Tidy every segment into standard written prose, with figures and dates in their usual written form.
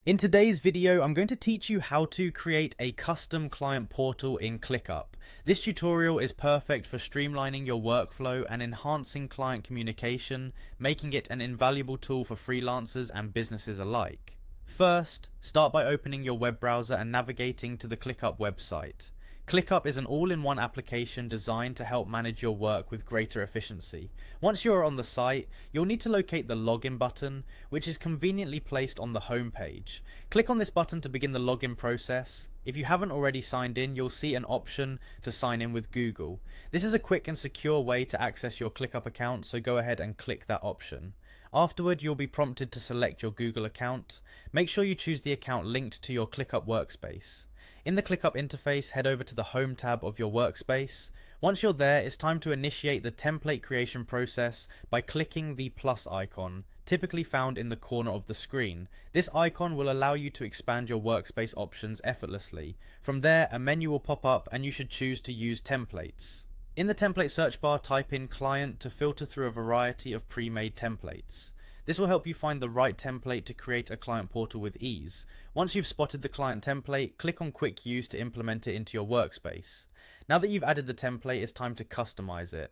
In today's video, I'm going to teach you how to create a custom client portal in Clickup. This tutorial is perfect for streamlining your workflow and enhancing client communication, making it an invaluable tool for freelancers and businesses alike. First, start by opening your web browser and navigating to the Clickup website. Clickup is an all-in-one application designed to help manage your work with greater efficiency. Once you are on the site, you'll need to locate the login button, which is conveniently placed on the home page. Click on this button to begin the login process. If you haven't already signed in, you'll see an option to sign in with Google. This is a quick and secure way to access your Clickup account, so go ahead and click that option. Afterward, you'll be prompted to select your Google account. Make sure you choose the account linked to your Clickup workspace. In the Clickup interface, head over to the Home tab of your workspace. Once you're there, it's time to initiate the template creation process by clicking the plus icon, typically found in the corner of the screen. This icon will allow you to expand your workspace options effortlessly. From there, a menu will pop up and you should choose to use templates. In the template search bar, type in client to filter through a variety of pre-made templates. This will help you find the right template to create a client portal with ease. Once you've spotted the client template, click on Quick Use to implement it into your workspace. Now that you've added the template, it's time to customize it.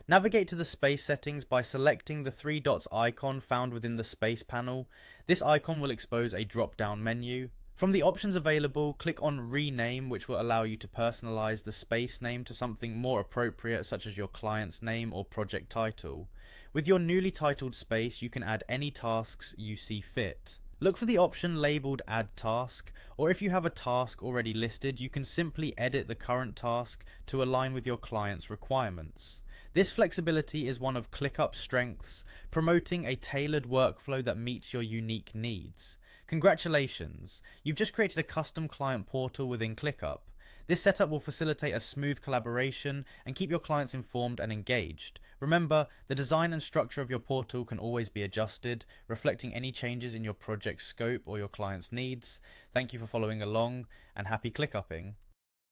Navigate to the space settings by selecting the three dots icon found within the space panel. This icon will expose a drop-down menu. From the options available, click on Rename, which will allow you to personalize the space name to something more appropriate, such as your client's name or project title. With your newly titled space, you can add any tasks you see fit. Look for the option labeled Add Task, or if you have a task already listed, you can simply edit the current task to align with your client's requirements. This flexibility is one of Clickup's strengths, promoting a tailored workflow that meets your unique needs. Congratulations! You've just created a custom client portal within Clickup. This setup will facilitate a smooth collaboration and keep your clients informed and engaged. Remember, the design and structure of your portal can always be adjusted, reflecting any changes in your project's scope or your client's needs. Thank you for following along, and happy ClickUpping!